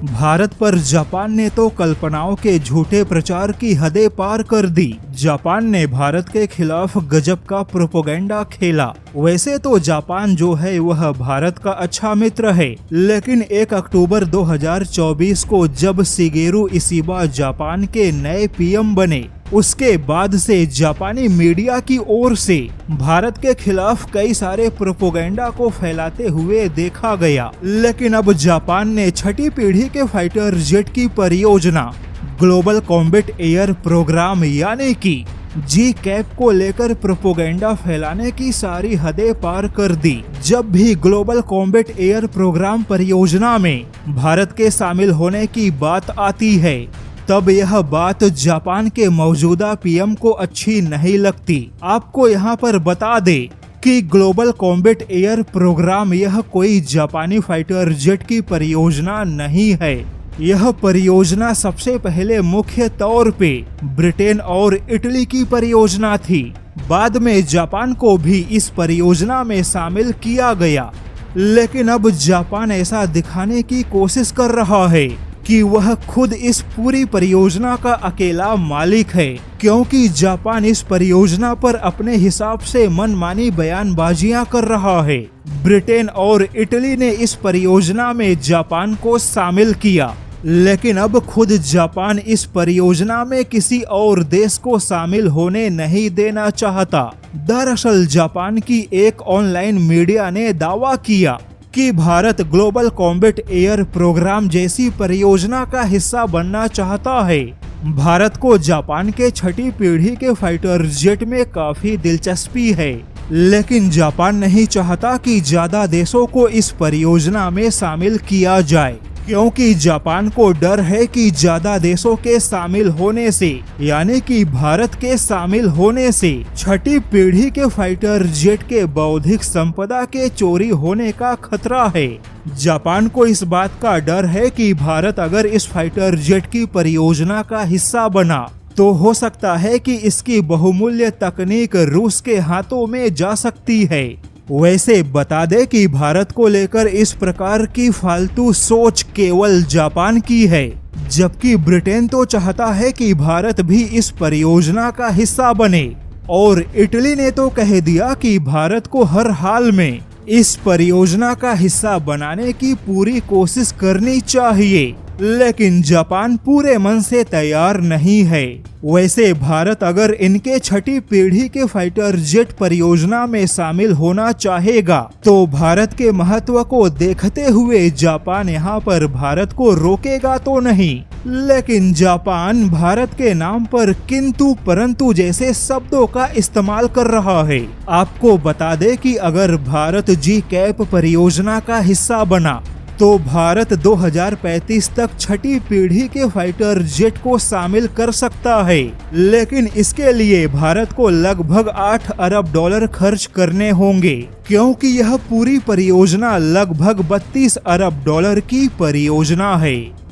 भारत पर जापान ने तो कल्पनाओं के झूठे प्रचार की हदें पार कर दी। जापान ने भारत के खिलाफ गजब का प्रोपेगेंडा खेला। वैसे तो जापान जो है वह भारत का अच्छा मित्र है, लेकिन 1 अक्टूबर 2024 को जब शिगेरू इशिबा जापान के नए पीएम बने, उसके बाद से जापानी मीडिया की ओर से भारत के खिलाफ कई सारे प्रोपेगेंडा को फैलाते हुए देखा गया। लेकिन अब जापान ने छठी पीढ़ी के फाइटर जेट की परियोजना ग्लोबल कॉम्बैट एयर प्रोग्राम यानी कि जी-कैप को लेकर प्रोपेगेंडा फैलाने की सारी हदें पार कर दी। जब भी ग्लोबल कॉम्बैट एयर प्रोग्राम परियोजना में भारत के शामिल होने की बात आती है, तब यह बात जापान के मौजूदा पीएम को अच्छी नहीं लगती। आपको यहाँ पर बता दे कि ग्लोबल कॉम्बैट एयर प्रोग्राम यह कोई जापानी फाइटर जेट की परियोजना नहीं है। यह परियोजना सबसे पहले मुख्य तौर पे ब्रिटेन और इटली की परियोजना थी। बाद में जापान को भी इस परियोजना में शामिल किया गया, लेकिन अब जापान ऐसा दिखाने की कोशिश कर रहा है कि वह खुद इस पूरी परियोजना का अकेला मालिक है, क्योंकि जापान इस परियोजना पर अपने हिसाब से मनमानी बयानबाजियां कर रहा है। ब्रिटेन और इटली ने इस परियोजना में जापान को शामिल किया, लेकिन अब खुद जापान इस परियोजना में किसी और देश को शामिल होने नहीं देना चाहता। दरअसल जापान की एक ऑनलाइन मीडिया ने दावा किया कि Bharat global combat air program जैसी परियोजना का हिस्सा बनना चाहता है। भारत को जापान के छठी पीढ़ी के फाइटर जेट में काफी दिलचस्पी है, लेकिन जापान नहीं चाहता कि ज्यादा देशों को इस परियोजना में शामिल किया जाए, क्योंकि जापान को डर है कि ज्यादा देशों के शामिल होने से, यानी कि भारत के शामिल होने से छठी पीढ़ी के फाइटर जेट के बौद्धिक संपदा के चोरी होने का खतरा है। जापान को इस बात का डर है कि भारत अगर इस फाइटर जेट की परियोजना का हिस्सा बना तो हो सकता है कि इसकी बहुमूल्य तकनीक रूस के हाथों में जा सकती है। वैसे बता दे कि भारत को लेकर इस प्रकार की फालतू सोच केवल जापान की है, जबकि ब्रिटेन तो चाहता है कि भारत भी इस परियोजना का हिस्सा बने, और इटली ने तो कह दिया कि भारत को हर हाल में इस परियोजना का हिस्सा बनाने की पूरी कोशिश करनी चाहिए। लेकिन जापान पूरे मन से तैयार नहीं है। वैसे भारत अगर इनके छठी पीढ़ी के फाइटर जेट परियोजना में शामिल होना चाहेगा, तो भारत के महत्व को देखते हुए जापान यहाँ पर भारत को रोकेगा तो नहीं, लेकिन जापान भारत के नाम पर किंतु परंतु जैसे शब्दों का इस्तेमाल कर रहा है। आपको बता दे कि अगर भारत जी-कैप परियोजना का हिस्सा बना तो भारत 2035 तक छठी पीढ़ी के फाइटर जेट को शामिल कर सकता है, लेकिन इसके लिए भारत को लगभग 8 अरब डॉलर खर्च करने होंगे, क्योंकि यह पूरी परियोजना लगभग 32 अरब डॉलर की परियोजना है।